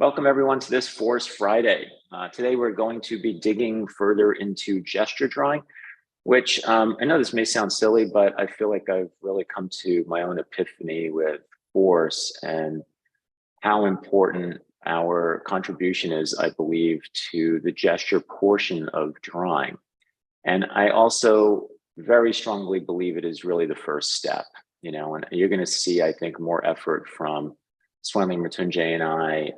Welcome everyone to this Force Friday. Today we're going to be digging further into gesture drawing, which I know this may sound silly, but I feel like I've really come to my own epiphany with Force and how important our contribution is, I believe, to the gesture portion of drawing. And I also very strongly believe it is really the first step, and you're going to see, I think, more effort from Swanley Matunjay and I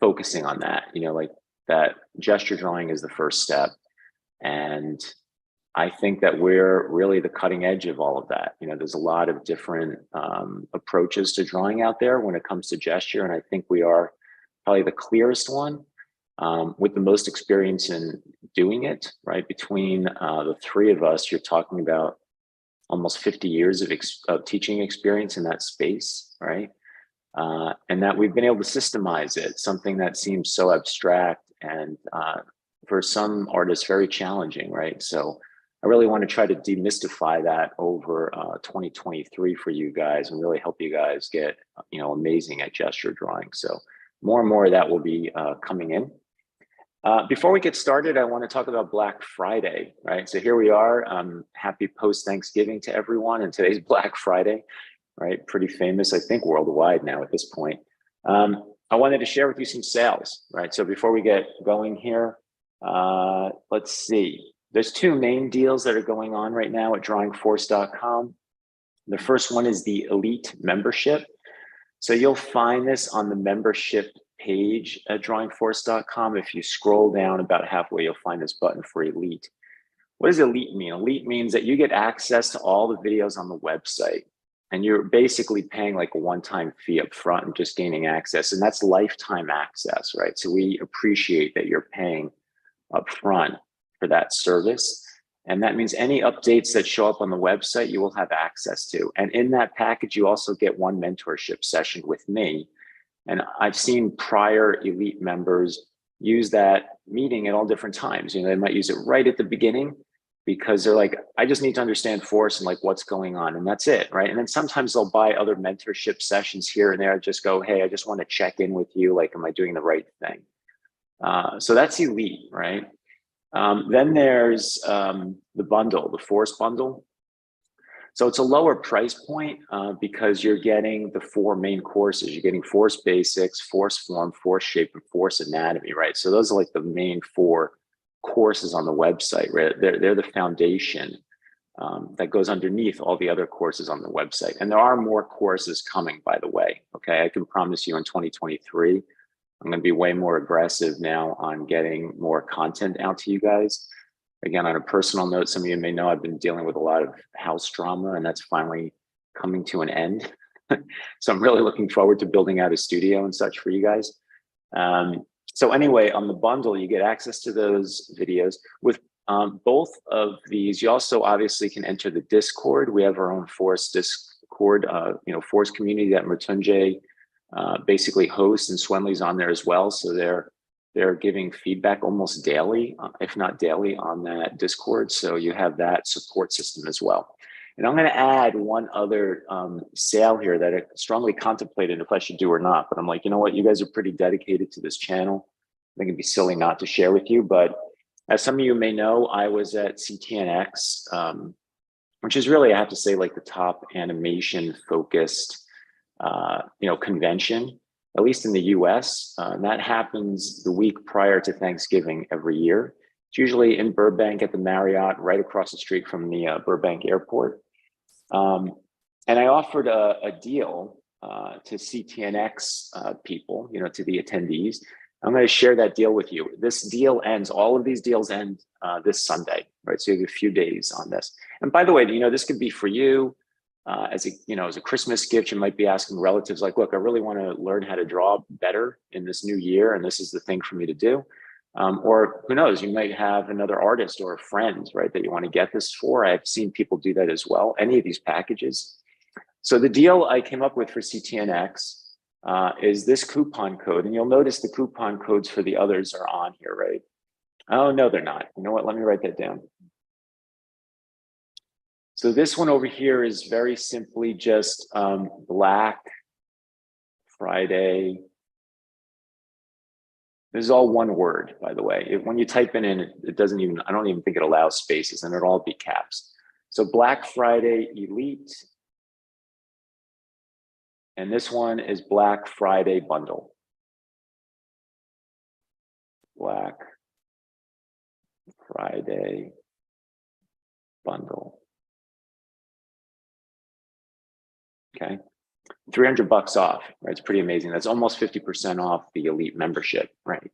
focusing on that, like that gesture drawing is the first step. And I think that we're really the cutting edge of all of that. There's a lot of different approaches to drawing out there when it comes to gesture. And I think we are probably the clearest one with the most experience in doing it, right? Between the three of us, you're talking about almost 50 years of teaching experience in that space, right? And that we've been able to systemize it, something that seems so abstract and for some artists very challenging, right? So I really want to try to demystify that over 2023 for you guys and really help you guys get, amazing at gesture drawing. So more and more of that will be coming in. Before we get started, I want to talk about Black Friday, right? So here we are. Happy post-Thanksgiving to everyone. And today's Black Friday, right? Pretty famous, I think, worldwide now at this point. I wanted to share with you some sales, right? So before we get going here, let's see. There's two main deals that are going on right now at drawingforce.com. The first one is the Elite membership. So you'll find this on the membership page at drawingforce.com. If you scroll down about halfway, you'll find this button for Elite. What does Elite mean? Elite means that you get access to all the videos on the website. And you're basically paying like a one-time fee up front and just gaining access. And that's lifetime access, right? So we appreciate that you're paying up front for that service. And that means any updates that show up on the website, you will have access to. And in that package, you also get one mentorship session with me. And I've seen prior Elite members use that meeting at all different times. They might use it right at the beginning, because they're like, I just need to understand Force and like what's going on, and that's it, right? And then sometimes they'll buy other mentorship sessions here and there, just go, hey, I just want to check in with you, like, am I doing the right thing? So that's Elite, right? Then there's the bundle, the Force bundle. So it's a lower price point because you're getting the four main courses. You're getting Force Basics, Force Form, Force Shape, and Force Anatomy, right? So those are like the main four courses on the website, right? They're the foundation that goes underneath all the other courses on the website. And there are more courses coming, by the way. Okay, I can promise you in 2023, I'm going to be way more aggressive now on getting more content out to you guys. Again, on a personal note, some of you may know I've been dealing with a lot of house drama, and that's finally coming to an end. So I'm really looking forward to building out a studio and such for you guys. So anyway, on the bundle, you get access to those videos. With both of these, you also obviously can enter the Discord. We have our own Force Discord, Force community that Matunjay basically hosts, and Swenley's on there as well. So they're giving feedback almost daily, if not daily, on that Discord. So you have that support system as well. And I'm going to add one other sale here that I strongly contemplated if I should do or not. But I'm like, you know what? You guys are pretty dedicated to this channel. I think it'd be silly not to share with you. But as some of you may know, I was at CTNX, which is really, I have to say, like the top animation focused, convention, at least in the US. And that happens the week prior to Thanksgiving every year. It's usually in Burbank at the Marriott, right across the street from the Burbank airport. And I offered a deal to CTNX people, to the attendees. I'm going to share that deal with you. This deal ends, all of these deals end this Sunday, right? So you have a few days on this. And by the way, this could be for you as a Christmas gift. You might be asking relatives like, look, I really want to learn how to draw better in this new year, and this is the thing for me to do. Or who knows, you might have another artist or a friend, right, that you want to get this for. I've seen people do that as well, any of these packages. So the deal I came up with for CTNX is this coupon code. And you'll notice the coupon codes for the others are on here, right? Oh, no, they're not. You know what? Let me write that down. So this one over here is very simply just Black Friday This is all one word, by the way. When you type it in, it doesn't even, I don't even think it allows spaces, and it'll all be caps. So Black Friday Elite. And this one is Black Friday Bundle. Black Friday Bundle. Okay. 300 bucks off, right? It's pretty amazing. That's almost 50% off the Elite membership, right?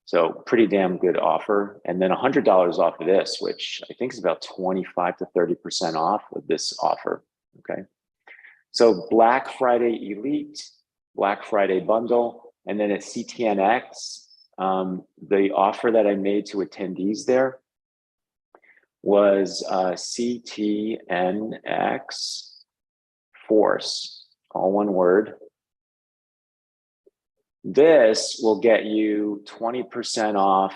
So pretty damn good offer. And then $100 off of this, which I think is about 25 to 30% off of this offer, okay? So Black Friday Elite, Black Friday Bundle, and then at CTNX, the offer that I made to attendees there was CTNX Force, all one word. This will get you 20% off.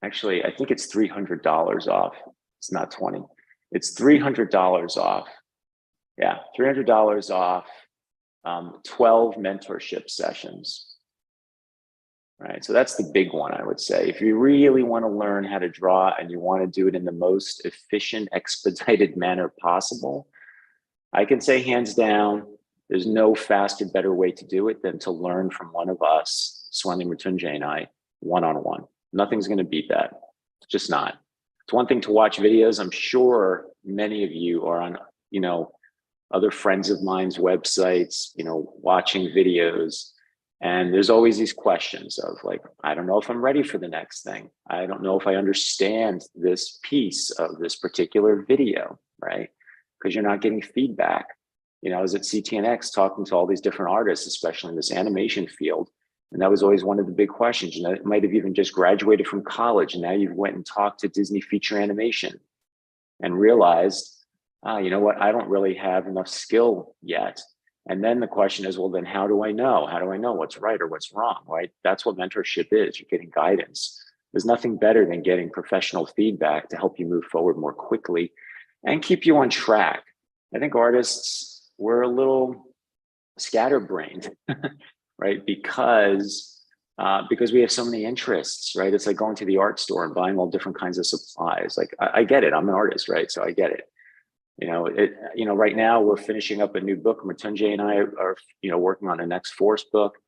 Actually, I think it's $300 off. It's not 20. It's $300 off. Yeah, $300 off 12 mentorship sessions. Right, so that's the big one, I would say. If you really want to learn how to draw and you want to do it in the most efficient, expedited manner possible, I can say hands down, there's no faster, better way to do it than to learn from one of us, Swanley Mrityunjay and I, one-on-one. Nothing's going to beat that. It's just not. It's one thing to watch videos. I'm sure many of you are on, other friends of mine's websites, watching videos. And there's always these questions of like, I don't know if I'm ready for the next thing. I don't know if I understand this piece of this particular video, right? Because you're not getting feedback. I was at CTNX talking to all these different artists, especially in this animation field. And that was always one of the big questions. It might have even just graduated from college and now you've went and talked to Disney Feature Animation and realized, you know what, I don't really have enough skill yet. And then the question is, well, then how do I know? How do I know what's right or what's wrong, right? That's what mentorship is. You're getting guidance. There's nothing better than getting professional feedback to help you move forward more quickly and keep you on track. I think artists, we're a little scatterbrained, right? Because we have so many interests, right? It's like going to the art store and buying all different kinds of supplies. Like I get it. I'm an artist, right? So I get it. Right now we're finishing up a new book. Mrityunjay and I are, working on the next Force book.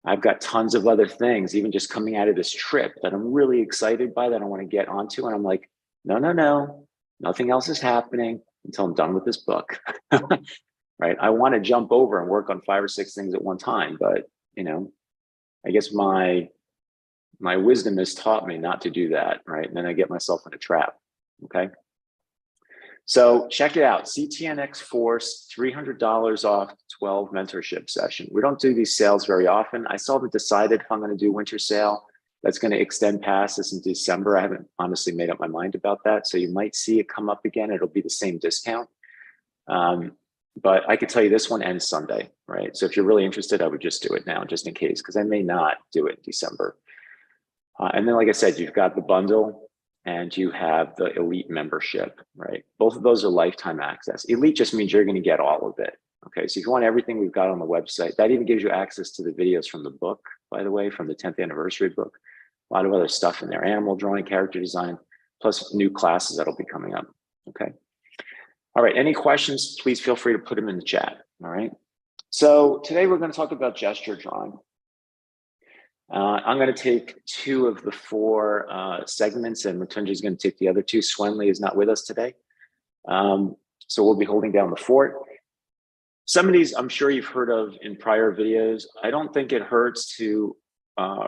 I've got tons of other things, even just coming out of this trip that I'm really excited by that I want to get onto. And I'm like, no, nothing else is happening until I'm done with this book, right? I want to jump over and work on 5 or 6 things at one time, but I guess my wisdom has taught me not to do that, right? And then I get myself in a trap, okay? So check it out, CTNX Force, $300 off 12 mentorship session. We don't do these sales very often. I still haven't decided if I'm going to do winter sale. That's going to extend past this in December. I haven't honestly made up my mind about that. So you might see it come up again. It'll be the same discount. But I could tell you this one ends Sunday, right? So if you're really interested, I would just do it now, just in case, because I may not do it in December. And then, like I said, you've got the bundle and you have the Elite membership, right? Both of those are lifetime access. Elite just means you're going to get all of it. Okay, so if you want everything we've got on the website, that even gives you access to the videos from the book, by the way, from the 10th anniversary book. A lot of other stuff in there, animal drawing, character design, plus new classes that'll be coming up, okay? All right, any questions, please feel free to put them in the chat, all right? So today we're going to talk about gesture drawing. I'm going to take 2 of the 4 segments, and Mrityunjay is going to take the other 2. Swanley is not with us today. So we'll be holding down the fort. Some of these I'm sure you've heard of in prior videos. I don't think it hurts to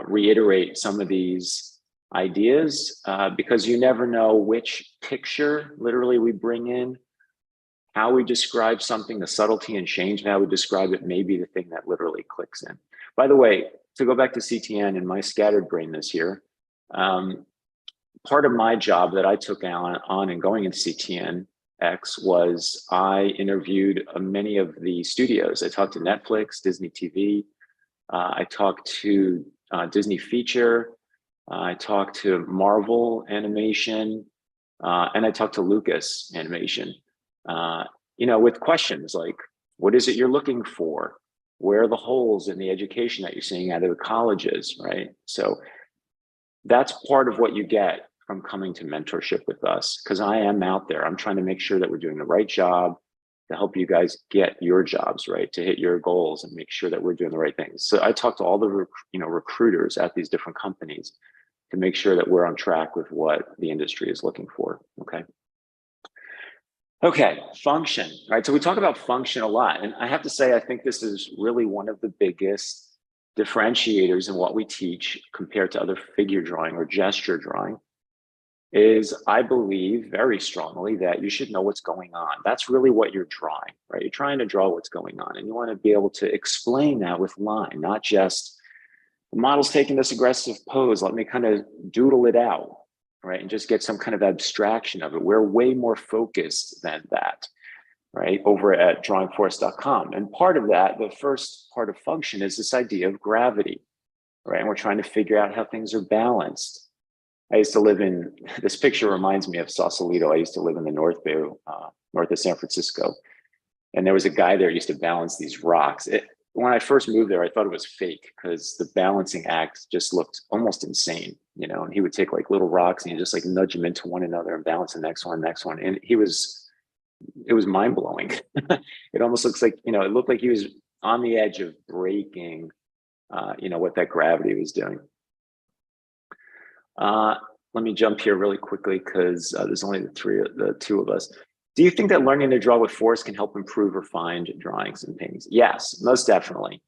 reiterate some of these ideas because you never know which picture literally we bring in, how we describe something, the subtlety and change in how we describe it may be the thing that literally clicks in. By the way, to go back to CTN and my scattered brain this year, part of my job that I took on and going into CTNX was I interviewed many of the studios. I talked to Netflix, Disney TV. I talked to Disney Feature. I talked to Marvel Animation. And I talked to Lucas Animation. With questions like, what is it you're looking for? Where are the holes in the education that you're seeing out of the colleges, right? So that's part of what you get from coming to mentorship with us, because I am out there. I'm trying to make sure that we're doing the right job to help you guys get your jobs right, to hit your goals and make sure that we're doing the right things. So I talk to all the recruiters at these different companies to make sure that we're on track with what the industry is looking for. Okay, function, right? So we talk about function a lot, and I have to say, I think this is really one of the biggest differentiators in what we teach compared to other figure drawing or gesture drawing. Is I believe very strongly that you should know what's going on. That's really what you're drawing, right? You're trying to draw what's going on, and you want to be able to explain that with line, not just the model's taking this aggressive pose. Let me kind of doodle it out, right? And just get some kind of abstraction of it. We're way more focused than that, right? Over at drawingforce.com. And part of that, the first part of function is this idea of gravity, right? And we're trying to figure out how things are balanced. I used to live in, this picture reminds me of Sausalito. I used to live in the North Bay, north of San Francisco. And there was a guy there who used to balance these rocks. When I first moved there, I thought it was fake because the balancing act just looked almost insane, and he would take like little rocks and he'd just like nudge them into one another and balance the next one. And it was mind blowing. It almost looks like, it looked like he was on the edge of breaking, what that gravity was doing. Let me jump here really quickly because there's only the two of us. Do you think that learning to draw with force can help improve or find drawings and paintings? Yes, most definitely.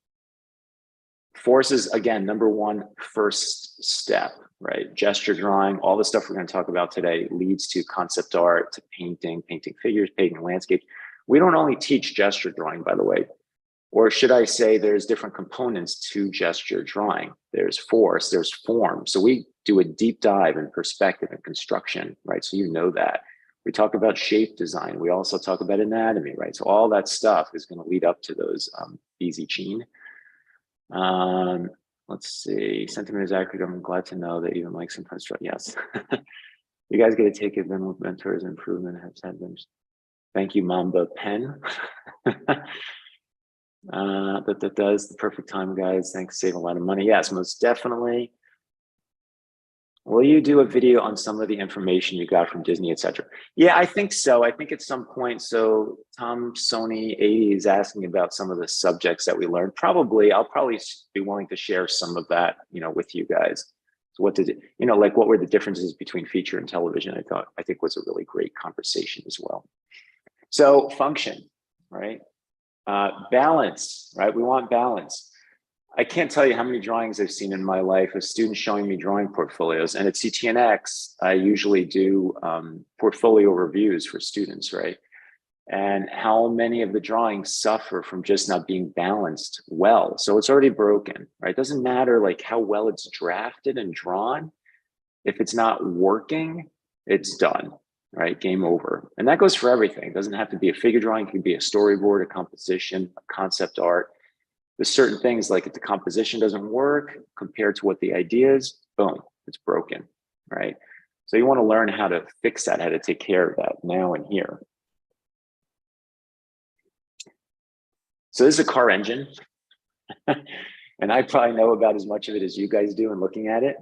Force is, again, number one, first step, right? Gesture drawing, all the stuff we're going to talk about today leads to concept art, to painting figures, painting landscapes. We don't only teach gesture drawing, by the way, or should I say there's different components to gesture drawing. There's force, there's form. So we do a deep dive in perspective and construction, right? So you know that. We talk about shape design. We also talk about anatomy, right? So all that stuff is going to lead up to those easy gene. Let's see. Sentiment is accurate. I'm glad to know that even Mike sometimes try. Yes. You guys get to take it then with mentors. Improvement has had them. Thank you, Mamba Pen. That does the perfect time, guys. Thanks. Save a lot of money. Yes, most definitely. Will you do a video on some of the information you got from Disney, etc.? Yeah, I think so. I think at some point, so Tom Sony 80 is asking about some of the subjects that we learned. I'll probably be willing to share some of that, with you guys. So what did it, like what were the differences between feature and television? I think was a really great conversation as well. So function, right? Balance, right? We want balance. I can't tell you how many drawings I've seen in my life of students showing me drawing portfolios. And at CTNX, I usually do portfolio reviews for students, right? And how many of the drawings suffer from just not being balanced well. So it's already broken, right? It doesn't matter like how well it's drafted and drawn. If it's not working, it's done, right? Game over. And that goes for everything. It doesn't have to be a figure drawing. It can be a storyboard, a composition, a concept art. There's certain things like if the composition doesn't work compared to what the idea is, boom, it's broken, right? So you want to learn how to fix that, how to take care of that now and here. So this is a car engine. And I probably know about as much of it as you guys do in looking at it.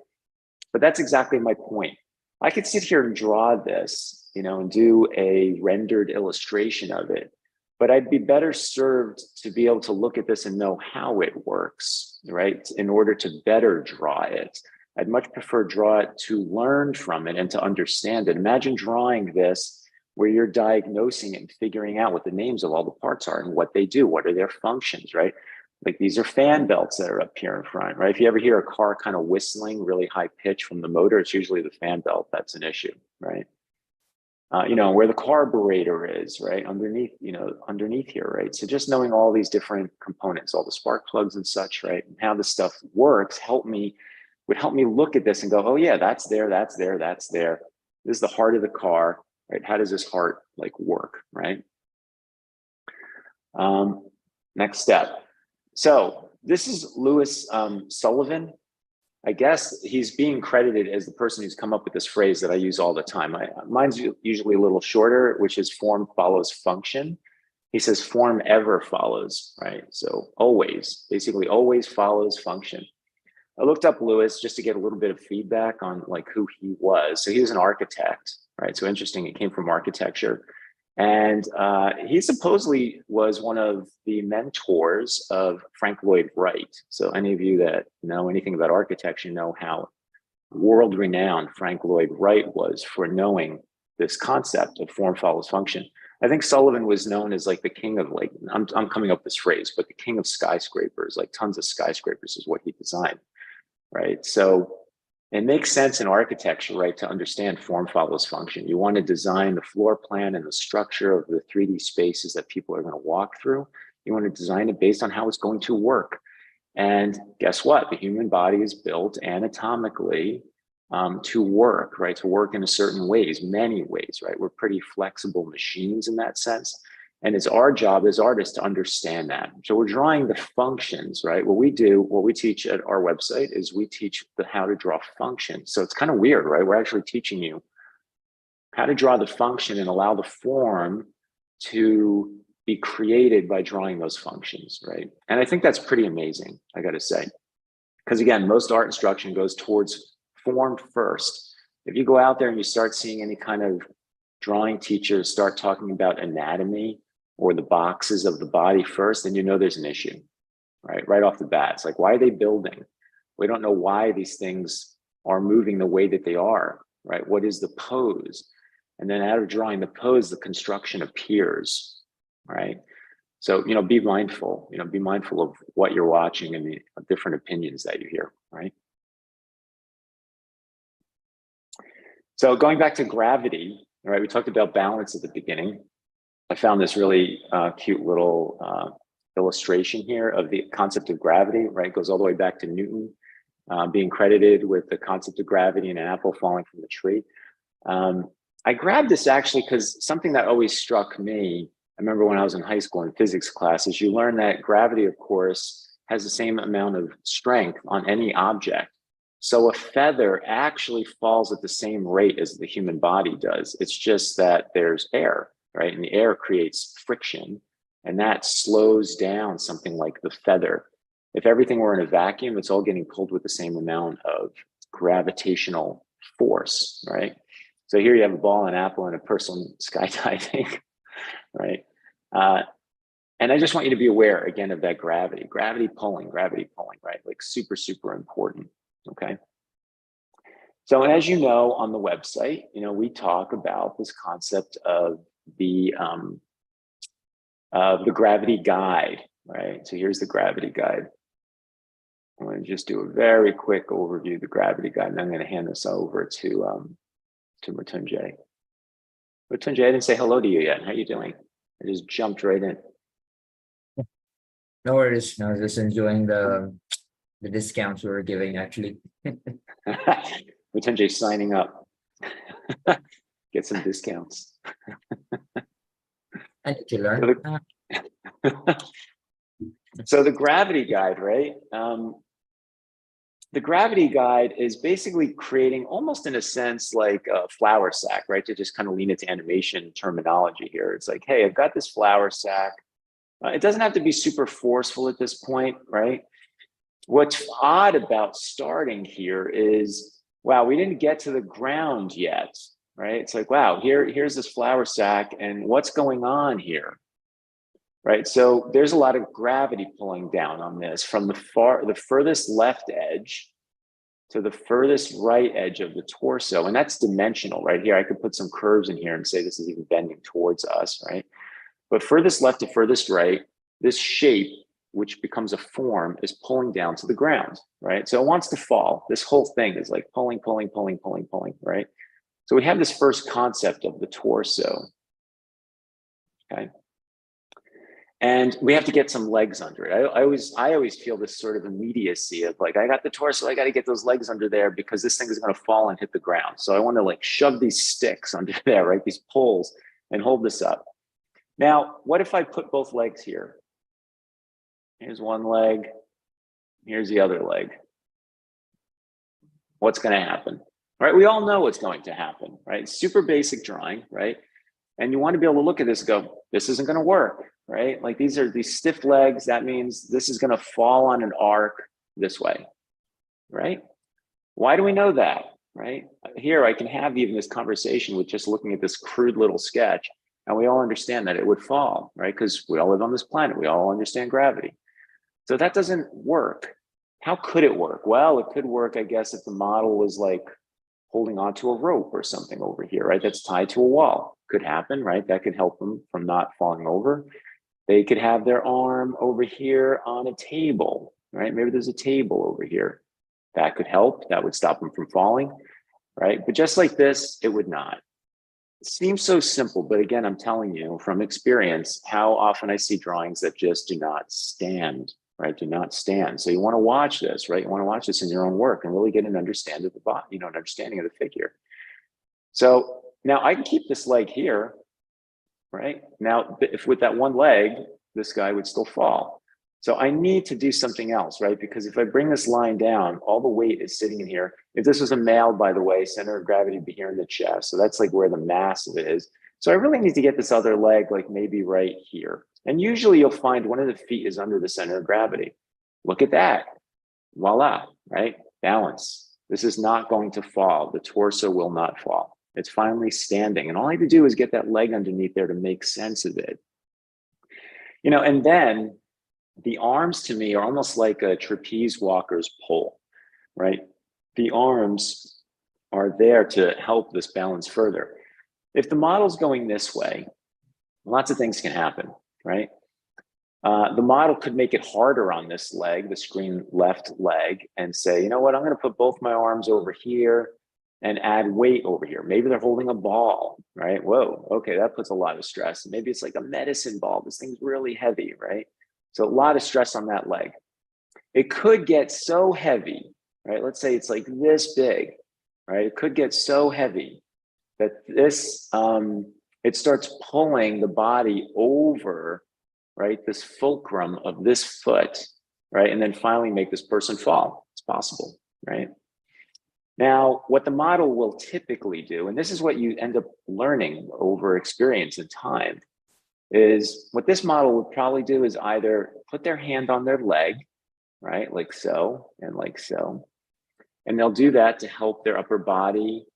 But that's exactly my point. I could sit here and draw this, and do a rendered illustration of it. But I'd be better served to be able to look at this and know how it works, right? In order to better draw it. I'd much prefer draw it to learn from it and to understand it. Imagine drawing this where you're diagnosing and figuring out what the names of all the parts are and what they do, what are their functions, right? Like these are fan belts that are up here in front, right? If you ever hear a car kind of whistling really high pitch from the motor, it's usually the fan belt that's an issue, right? Where the carburetor is, right? Underneath here, right? So just knowing all these different components, all the spark plugs and such, right? And how this stuff works would help me look at this and go, oh yeah, that's there, that's there, that's there. This is the heart of the car, right? How does this heart like work, right? Next step. So this is Louis Sullivan. I guess he's being credited as the person who's come up with this phrase that I use all the time. Mine's usually a little shorter, which is form follows function. he says form ever follows, right? So always, basically always follows function. I looked up Lewis just to get a little bit of feedback on like who he was. So he was an architect, right? So interesting, he came from architecture. And he supposedly was one of the mentors of Frank Lloyd Wright. So any of you that know anything about architecture know how world-renowned Frank Lloyd Wright was for knowing this concept of form follows function. I think Sullivan was known as like the king of like, I'm coming up with this phrase, but the king of skyscrapers, like tons of skyscrapers is what he designed, right? So it makes sense in architecture, right, to understand form follows function. You want to design the floor plan and the structure of the 3D spaces that people are going to walk through. You want to design it based on how it's going to work. And guess what? The human body is built anatomically to work, right? To work in a certain ways, many ways, right? We're pretty flexible machines in that sense. And it's our job as artists to understand that. So we're drawing the functions, right? What we do, what we teach at our website is we teach how to draw functions. So it's kind of weird, right? We're actually teaching you how to draw the function and allow the form to be created by drawing those functions, right? And I think that's pretty amazing, I got to say. Because again, most art instruction goes towards form first. If you go out there and you start seeing any kind of drawing teachers start talking about anatomy or the boxes of the body first, then you know there's an issue, right? Right off the bat. It's like, why are they building? We don't know why these things are moving the way that they are, right? What is the pose? And then out of drawing the pose, the construction appears, right? So, be mindful, be mindful of what you're watching and the different opinions that you hear, right? So going back to gravity, all right, we talked about balance at the beginning. I found this really cute little illustration here of the concept of gravity, right? It goes all the way back to Newton being credited with the concept of gravity and an apple falling from the tree. I grabbed this actually because something that always struck me, I remember when I was in high school in physics classes, you learn that gravity, of course, has the same amount of strength on any object. So a feather actually falls at the same rate as the human body does. It's just that there's air, right? And the air creates friction, and that slows down something like the feather. If everything were in a vacuum, it's all getting pulled with the same amount of gravitational force, right? So here you have a ball, an apple, and a person skydiving, right? And I just want you to be aware again of that gravity pulling, right? Like super, super important, okay? So as you know, on the website, we talk about this concept of the gravity guide, right? So here's the gravity guide. I'm going to just do a very quick overview of the gravity guide, and I'm going to hand this over to Mrityunjay. Mrityunjay, I didn't say hello to you yet. How are you doing? I just jumped right in. No worries. No, just enjoying the discounts we were giving actually. Mrityunjay signing up. Get some discounts. I need to learn. So the gravity guide, right? The gravity guide is basically creating almost in a sense like a flour sack, right? To just kind of lean into animation terminology here. It's like, hey, I've got this flour sack. It doesn't have to be super forceful at this point, right? What's odd about starting here is, wow, we didn't get to the ground yet, right? It's like, wow, here's this flour sack and what's going on here, right? So there's a lot of gravity pulling down on this from the furthest left edge to the furthest right edge of the torso. And that's dimensional right here. I could put some curves in here and say this is even bending towards us, right? But furthest left to furthest right, this shape, which becomes a form, is pulling down to the ground, right? So it wants to fall. This whole thing is like pulling, right? So we have this first concept of the torso, okay? And we have to get some legs under it. I always feel this sort of immediacy of like, I got the torso, I got to get those legs under there because this thing is going to fall and hit the ground. So I want to like shove these sticks under there, right? These poles, and hold this up. Now, what if I put both legs here? Here's one leg, here's the other leg. What's going to happen? All right, we all know what's going to happen, right? Super basic drawing, right? And you want to be able to look at this and go, this isn't going to work, right? Like these are these stiff legs. That means this is going to fall on an arc this way, right? Why do we know that, right? Here, I can have even this conversation with just looking at this crude little sketch, and we all understand that it would fall, right? Because we all live on this planet. We all understand gravity. So that doesn't work. How could it work? Well, it could work, I guess, if the model was like holding onto a rope or something over here, right? That's tied to a wall. Could happen, right? That could help them from not falling over. They could have their arm over here on a table, right? Maybe there's a table over here. That could help. That would stop them from falling, right? But just like this, it would not. It seems so simple, but again, I'm telling you from experience how often I see drawings that just do not stand, right? Do not stand. So you want to watch this, right? You want to watch this in your own work and really get an understanding of the body, you know, an understanding of the figure. So now I can keep this leg here, right? Now, if with that one leg, this guy would still fall. So I need to do something else, right? Because if I bring this line down, all the weight is sitting in here. If this was a male, by the way, center of gravity would be here in the chest. So that's like where the mass of it is. So I really need to get this other leg, like maybe right here. And usually you'll find one of the feet is under the center of gravity. Look at that. Voila, right? Balance. This is not going to fall. The torso will not fall. It's finally standing. And all I have to do is get that leg underneath there to make sense of it. You know, and then the arms to me are almost like a trapeze walker's pole, right? The arms are there to help this balance further. If the model's going this way, lots of things can happen, right? The model could make it harder on this leg, the screen left leg, and say, you know what, I'm going to put both my arms over here and add weight over here. Maybe they're holding a ball, right? Whoa, okay, that puts a lot of stress. Maybe it's like a medicine ball. This thing's really heavy, right? So a lot of stress on that leg. It could get so heavy, right? Let's say it's like this big, right? It could get so heavy that this, it starts pulling the body over, right? This fulcrum of this foot, right? And then finally make this person fall. It's possible, right? Now, what the model will typically do, and this is what you end up learning over experience and time, is what this model would probably do is either put their hand on their leg, right? Like so and like so. And they'll do that to help their upper body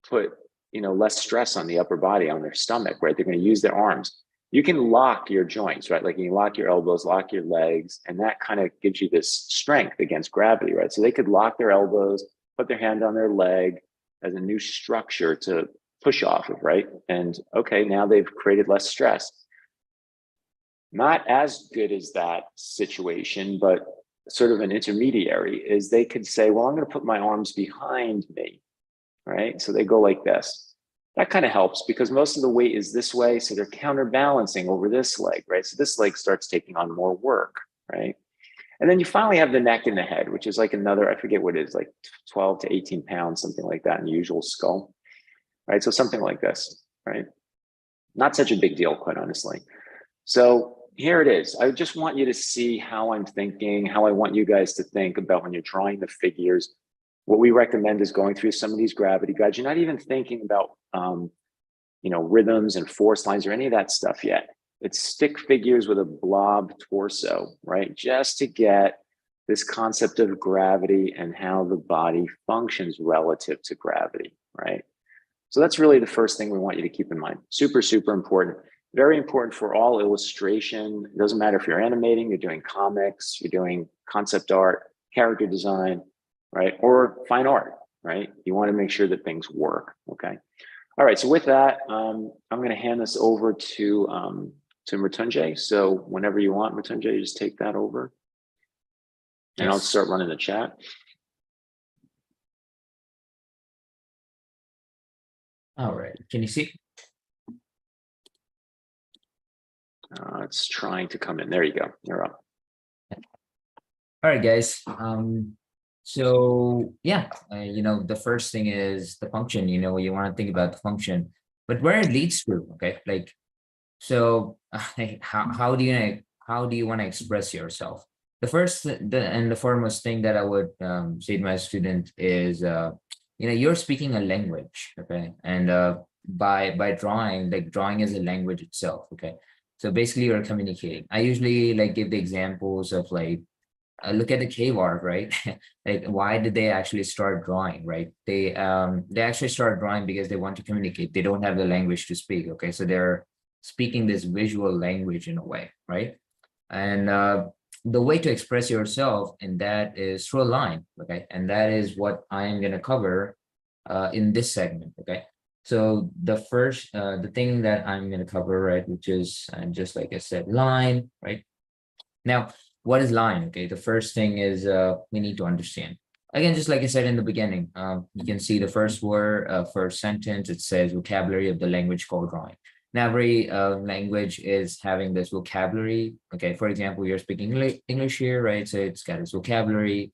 put, you know, less stress on the upper body, on their stomach, right? They're going to use their arms. You can lock your joints, right? Like you can lock your elbows, lock your legs, and that kind of gives you this strength against gravity, right? So they could lock their elbows, put their hand on their leg as a new structure to push off of, right? And okay, now they've created less stress. Not as good as that situation, but sort of an intermediary is they could say, well, I'm going to put my arms behind me, right? So they go like this. That kind of helps because most of the weight is this way. So they're counterbalancing over this leg, right? So this leg starts taking on more work, right? And then you finally have the neck and the head, which is like another, I forget what it is, like 12 to 18 pounds, something like that in the usual skull, right? So something like this, right? Not such a big deal, quite honestly. So here it is. I just want you to see how I'm thinking, how I want you guys to think about when you're drawing the figures. What we recommend is going through some of these gravity guides. You're not even thinking about, you know, rhythms and force lines or any of that stuff yet. It's stick figures with a blob torso, right? Just to get this concept of gravity and how the body functions relative to gravity, right? So that's really the first thing we want you to keep in mind. Super, super important. Very important for all illustration. It doesn't matter if you're animating, you're doing comics, you're doing concept art, character design, right? Or fine art, right? You want to make sure that things work, okay? All right, so with that, I'm going to hand this over to Mritunjay. So whenever you want, Mritunjay, just take that over. And I'll start running the chat. All right, can you see? It's trying to come in. There you go. You're up. All right, guys. So yeah, you know, the first thing is the function. You know, you want to think about the function, but where it leads to, okay? Like, so how do you want to express yourself? The first and the foremost thing that I would say to my student is, you know, you're speaking a language, okay? And by drawing, like drawing is a language itself, okay? So basically you're communicating. I usually like give the examples of like, look at the cave art, right? Like, why did they actually start drawing, right? They actually start drawing because they want to communicate. They don't have the language to speak. Okay, so they're speaking this visual language in a way, right? And the way to express yourself in that is through a line. Okay, and that is what I am going to cover in this segment. Okay, so the thing that I'm going to cover, right, which is just like I said, line, right? Now, what is line? Okay, the first thing is we need to understand. Again, just like I said in the beginning, you can see the first word, first sentence, it says vocabulary of the language called drawing. Now, every language is having this vocabulary. Okay, for example, you're speaking English here, right? So it's got its vocabulary.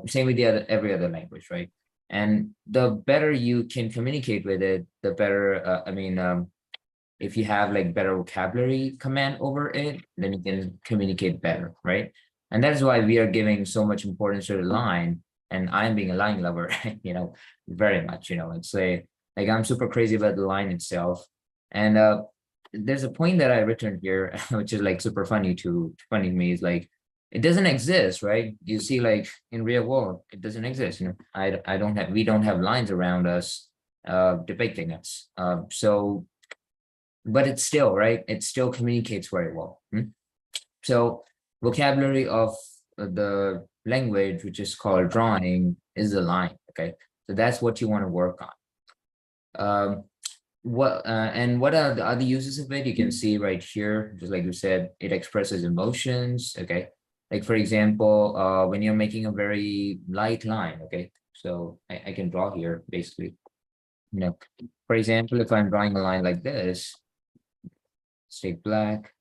Same with every other language, right? And the better you can communicate with it, the better, if you have like better vocabulary command over it, then you can communicate better, right? And that is why we are giving so much importance to the line. And I'm being a line lover, very much, it's like I'm super crazy about the line itself. And there's a point that I written here, which is like super funny to me, is like, it doesn't exist, right? You see, like in real world, it doesn't exist. We don't have lines around us depicting us. So but it's still right, it still communicates very well. So vocabulary of the language, which is called drawing, is the line. Okay, so that's what you want to work on. What are the other uses of it? You can see right here, just like you said, it expresses emotions. Okay, like for example, when you're making a very light line. Okay, so I can draw here basically. For example, if I'm drawing a line like this, take black.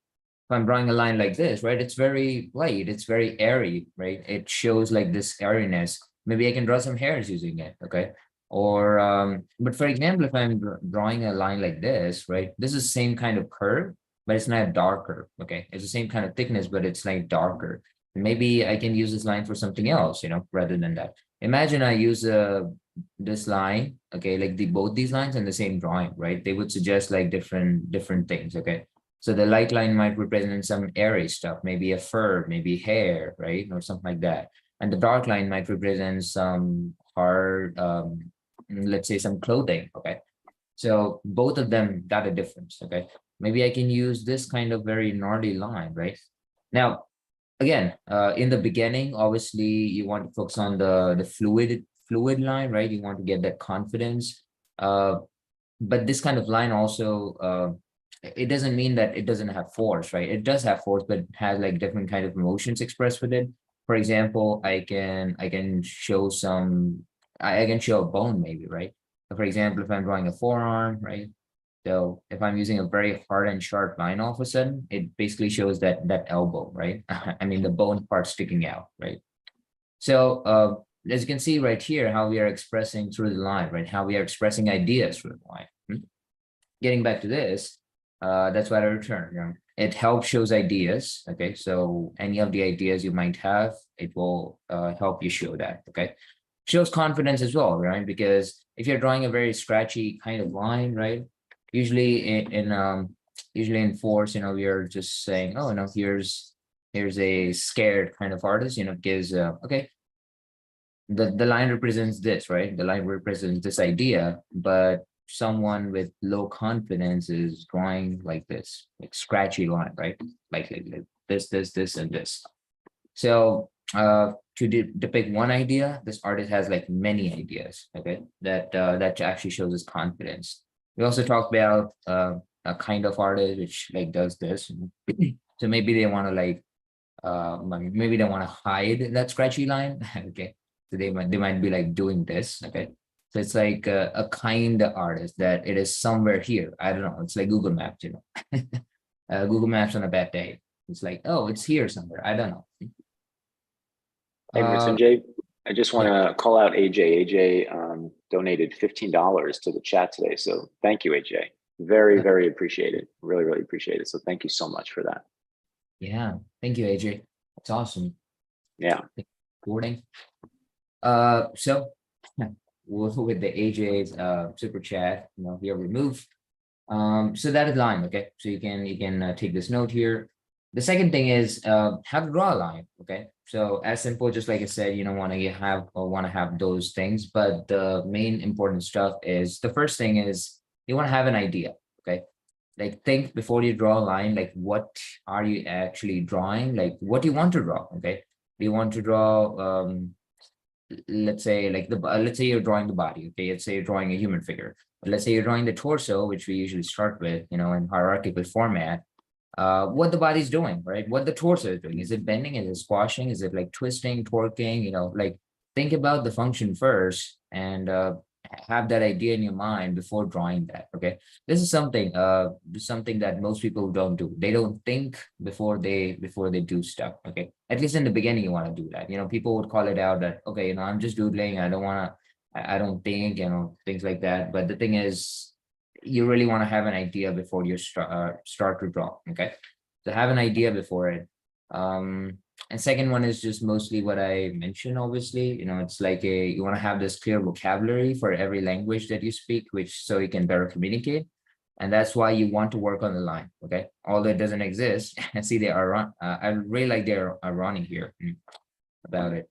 If I'm drawing a line like this, right, it's very light, it's very airy, right? It shows like this airiness. Maybe I can draw some hairs using it, okay? Or, but for example, if I'm drawing a line like this, right, this is the same kind of curve, but it's not darker, okay? It's the same kind of thickness, but it's like darker. Maybe I can use this line for something else, rather than that. Imagine I use this line, okay, like both these lines in the same drawing, right? They would suggest like different things, okay? So the light line might represent some airy stuff, maybe a fur, maybe hair, right? Or something like that. And the dark line might represent some hard, let's say some clothing, okay? So both of them got a difference, okay? Maybe I can use this kind of very gnarly line, right? Now, again, in the beginning, obviously you want to focus on the fluid line, right? You want to get that confidence. But this kind of line also, it doesn't mean that it doesn't have force, right? It does have force, but it has like different kind of emotions expressed with it. For example, I can show I can show a bone maybe, right? So for example, if I'm drawing a forearm, right? So if I'm using a very hard and sharp line, all of a sudden, it basically shows that elbow, right? I mean, the bone part sticking out, right? So as you can see right here, how we are expressing through the line, right? How we are expressing ideas through the line. Getting back to this, that's what I return. It helps shows ideas. Okay, so any of the ideas you might have, it will help you show that. Okay, shows confidence as well, right? Because if you're drawing a very scratchy kind of line, right? Usually usually in force, we are just saying, oh, here's a scared kind of artist, gives okay, the line represents this, right? The line represents this idea, but someone with low confidence is drawing like this, like scratchy line, right? Like this, and this. So to depict one idea, this artist has like many ideas, okay, that actually shows his confidence. We also talked about a kind of artist which like does this. So maybe they want to like maybe they want to hide that scratchy line. Okay, so they might be like doing this. Okay, so it's like a kind of artist that it is somewhere here. I don't know, it's like Google Maps. Google Maps on a bad day, it's like, oh, it's here somewhere, I don't know. Hey, uh Jay, I just want yeah, to call out AJ. AJ donated $15 to the chat today. So thank you, AJ. Very, uh, very appreciated. Really, really appreciate it. So thank you so much for that. yeah, thank you, AJ. That's awesome. Yeah. Recording. So with the AJ's super chat, here we move. So that is line, okay? So you can take this note here. The second thing is how to draw a line, okay? So as simple, just like I said, you don't want to have or want to have those things, but the main important stuff is the first thing is you want to have an idea, okay? Like think before you draw a line, like what are you actually drawing? Like what do you want to draw, okay? Do you want to draw let's say like let's say you're drawing the body, okay, let's say you're drawing a human figure, but let's say you're drawing the torso, which we usually start with, in hierarchical format. What the body's doing, right? What the torso is doing. Is it bending? Is it squashing? Is it like twisting, torquing? Like think about the function first and have that idea in your mind before drawing that. Okay. This is something that most people don't do. They don't think before they do stuff. Okay. At least in the beginning, you want to do that. People would call it out that, okay, I'm just doodling. I don't want to, I don't think, things like that. But the thing is, you really want to have an idea before you start to draw. Okay, so have an idea before it. And second one is just mostly what I mentioned. Obviously, it's like you want to have this clear vocabulary for every language that you speak, which so you can better communicate. And that's why you want to work on the line. Okay, although it doesn't exist. And see, they are run. I really like they're running here about it.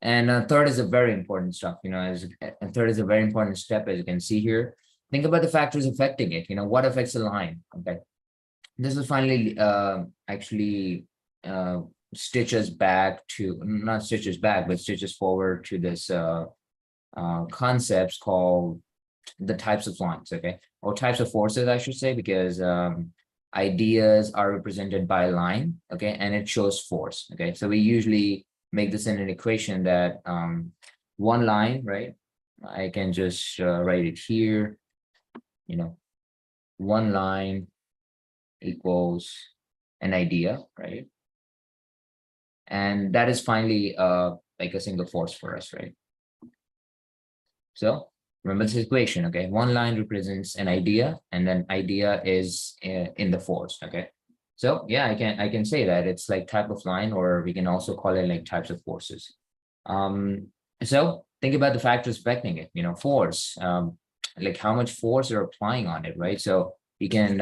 And third is a very important stuff, and third is a very important step, as you can see here. Think about the factors affecting it, what affects the line, okay? This will finally actually stitch us back to, not stitches back, but stitches forward to this concepts called the types of lines, okay? Or types of forces, I should say, because ideas are represented by a line, okay? And it shows force, okay? So we usually make this in an equation that one line, right? I can just write it here, one line equals an idea, right? And that is finally like a single force for us, right? So remember this equation, okay? One line represents an idea, and then idea is in the force, okay? So yeah, I can say that it's like type of line, or we can also call it like types of forces. So think about the factors affecting it, force, like how much force you're applying on it, right? So you can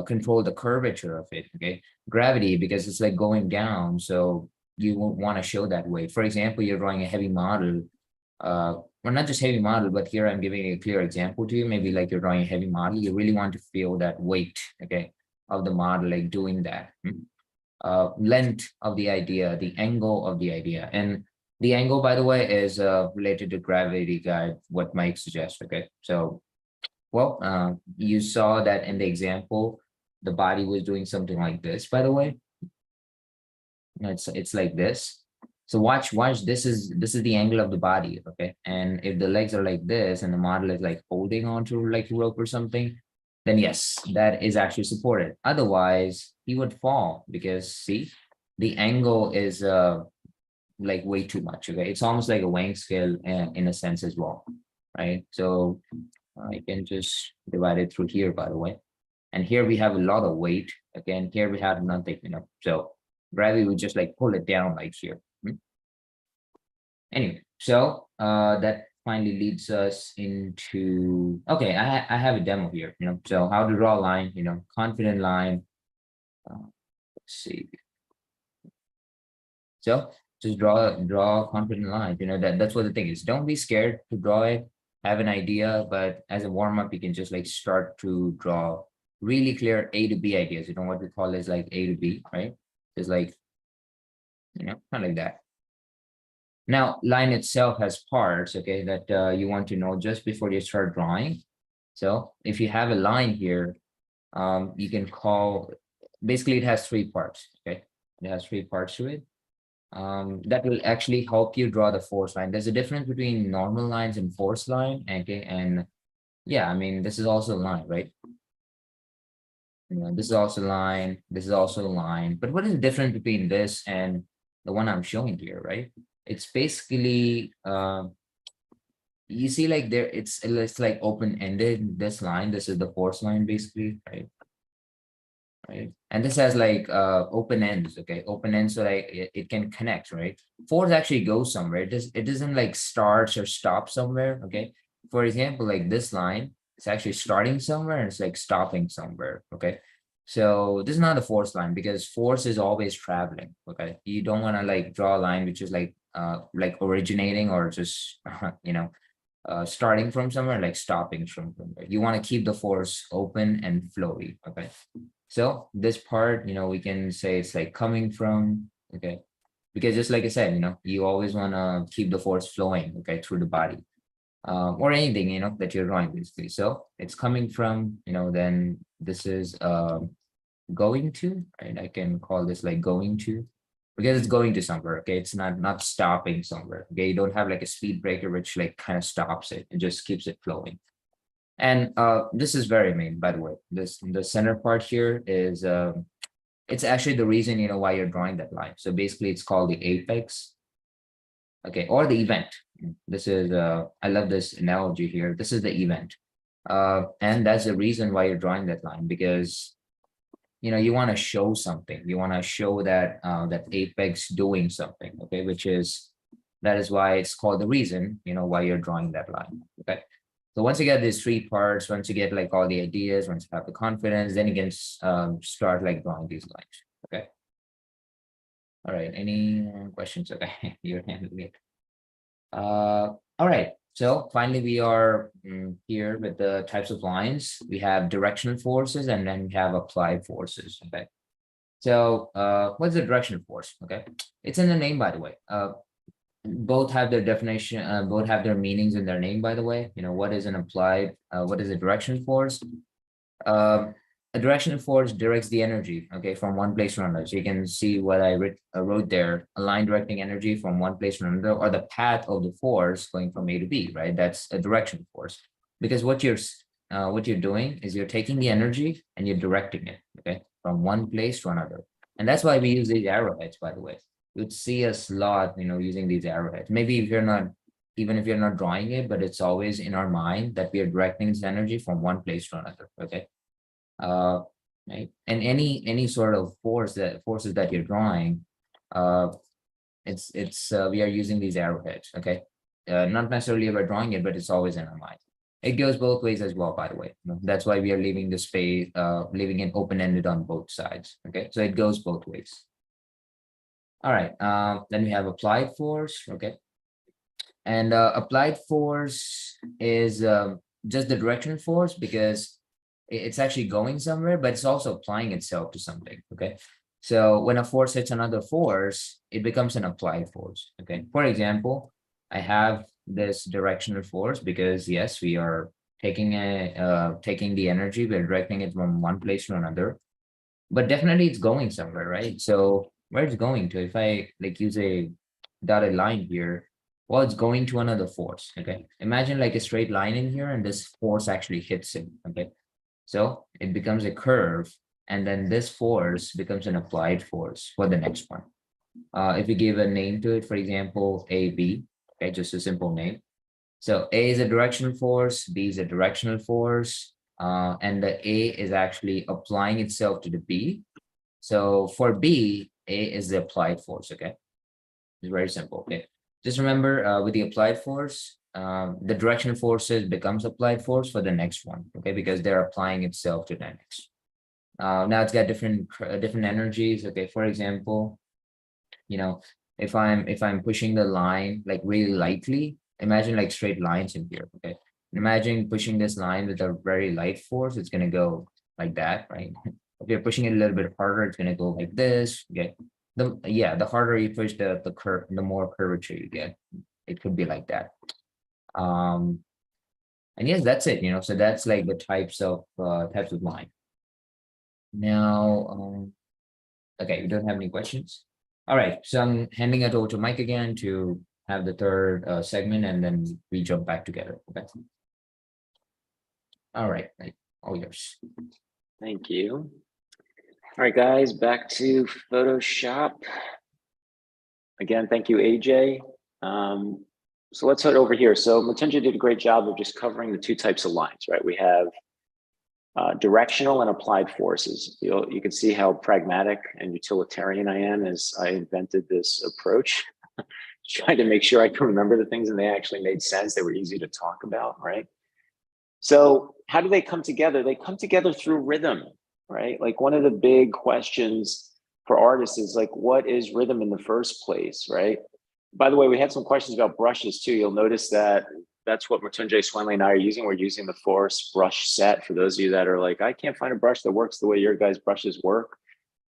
control the curvature of it, okay? Gravity, because it's like going down, so you won't want to show that weight. For example, you're drawing a heavy model, well, not just heavy model, but here I'm giving a clear example to you. Maybe like you're drawing a heavy model, you really want to feel that weight, okay, of the model, like doing that. Length of the idea, the angle of the idea. And the angle, by the way, is related to gravity guide, what Mike suggests, okay? So, well, you saw that in the example, the body was doing something like this, by the way. It's like this. So watch, this is the angle of the body, okay? And if the legs are like this and the model is like holding onto like a rope or something, then yes, that is actually supported. Otherwise, he would fall because see, the angle is like way too much, okay? It's almost like a weighing scale in a sense as well, right? So I can just divide it through here, by the way. And here we have a lot of weight. Again, here we have nothing, so gravity would just like pull it down like here. Anyway, so that finally leads us into, okay, I have a demo here, so how to draw a line, confident line. Let's see. So just draw a confident line, that's what the thing is. Don't be scared to draw it, have an idea, but as a warm-up, you can just like start to draw really clear A to B ideas. What we call is like A to B, right? It's like, kind of like that. Now, line itself has parts, okay, that you want to know just before you start drawing. So if you have a line here, you can call, basically it has three parts, okay? It has three parts to it. That will actually help you draw the force line. There's a difference between normal lines and force line, okay? And yeah, I mean, this is also a line, right? This is also line, this is also a line. But what is the difference between this and the one I'm showing here, right? It's basically, you see like there, it's like open-ended, this line, this is the force line basically, right? Right. And this has like open ends, okay? Open ends, so like it can connect, right? Force actually goes somewhere. It doesn't like starts or stop somewhere, okay? For example, like this line, it's actually starting somewhere and it's like stopping somewhere. Okay. So this is not a force line because force is always traveling. Okay. You don't want to like draw a line which is like originating or just starting from somewhere, like stopping from somewhere. You want to keep the force open and flowy. Okay. So this part, we can say it's like coming from, okay, because just like I said, you always want to keep the force flowing, okay, through the body, or anything, that you're drawing basically. So it's coming from, then this is going to, right? I can call this like going to, because it's going to somewhere. Okay, it's not stopping somewhere. Okay, you don't have like a speed breaker which like kind of stops it. It just keeps it flowing. And this is very main, by the way. The center part here is it's actually the reason why you're drawing that line. So basically, it's called the apex. Okay, or the event. This is I love this analogy here. This is the event, and that's the reason why you're drawing that line, because you want to show something. You want to show that that apex doing something. Okay, that is why it's called the reason. Why you're drawing that line. Okay. So once you get these three parts, once you get like all the ideas, once you have the confidence, then you can start like drawing these lines. Okay. All right. Any questions? Okay, you're handling it. All right. So finally, we are here with the types of lines. We have directional forces, and then we have applied forces. Okay. So what's the directional force? Okay. It's in the name, by the way. Both have their definition, both have their meanings in their name, by the way. What is an applied, what is a directional force? A directional force directs the energy, okay, from one place to another. So you can see what I wrote there, a line directing energy from one place to another, or the path of the force going from A to B, right? That's a directional force. Because what you're doing is you're taking the energy and you're directing it, okay, from one place to another. And that's why we use these arrowheads, by the way. You'd see us a lot, using these arrowheads. Maybe if you're not, even if you're not drawing it, but it's always in our mind that we are directing this energy from one place to another, okay? Right, and any sort of forces that you're drawing, uh it's we are using these arrowheads. Okay, not necessarily we're drawing it, but it's always in our mind. It goes both ways as well, by the way. That's why we are leaving the space, leaving it open-ended on both sides. Okay, so it goes both ways. All right, then we have applied force. Okay, and applied force is just the directional force, because it's actually going somewhere, but it's also applying itself to something. Okay. So when a force hits another force, it becomes an applied force. Okay. For example, I have this directional force because yes, we are taking taking the energy, we're directing it from one place to another, but definitely it's going somewhere, right? So where it's going to, if I like use a dotted line here, well, it's going to another force. Okay. Imagine like a straight line in here, and this force actually hits it. Okay. So it becomes a curve, and then this force becomes an applied force for the next one. If we give a name to it, for example, AB, okay, just a simple name. So A is a directional force, B is a directional force, and the A is actually applying itself to the B. So for B, A is the applied force, okay? It's very simple, okay? Just remember with the applied force, the directional forces becomes applied force for the next one, okay? Because they're applying itself to the next. Now it's got different energies, okay? For example, if I'm pushing the line like really lightly, imagine like straight lines in here, okay? Imagine pushing this line with a very light force, it's gonna go like that, right? If you're pushing it a little bit harder, it's gonna go like this, okay? The harder you push the more curvature you get. It could be like that. And yes, that's it, so that's like the types of line. Now, okay, you don't have any questions? All right, so I'm handing it over to Mike again to have the third segment, and then we jump back together. Okay. All right, all yours. Thank you. All right, guys, back to Photoshop. Again, thank you, AJ. So let's head over here. So Mattesi did a great job of just covering the two types of lines, right? We have directional and applied forces. You can see how pragmatic and utilitarian I am as I invented this approach. Trying to make sure I can remember the things and they actually made sense. They were easy to talk about, right? So how do they come together? They come together through rhythm, right? Like one of the big questions for artists is like, what is rhythm in the first place, right? By the way, we had some questions about brushes too. You'll notice that that's what Matunjay Swenley and I are using. We're using the Force brush set. For those of you that are like, I can't find a brush that works the way your guys' brushes work.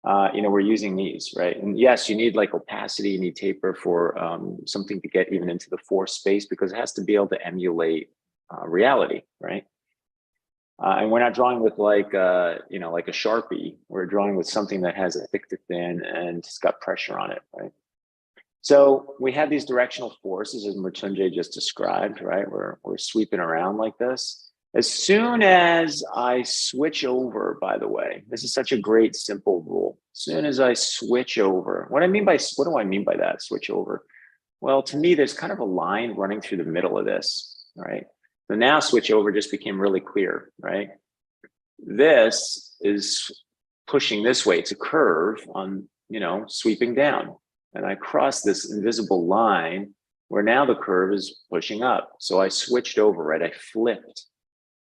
We're using these, right? And yes, you need like opacity, you need taper for something to get even into the Force space because it has to be able to emulate reality, right? And we're not drawing with like like a Sharpie. We're drawing with something that has a thick to thin and it's got pressure on it, right? So we have these directional forces as Mrityunjay just described, right? We're sweeping around like this. As soon as I switch over, by the way, this is such a great simple rule. As soon as I switch over, what do I mean by that, switch over? Well, to me, there's kind of a line running through the middle of this, right? So now switch over just became really clear, right? This is pushing this way. It's a curve on, sweeping down. And I crossed this invisible line where now the curve is pushing up. So I switched over, right? I flipped.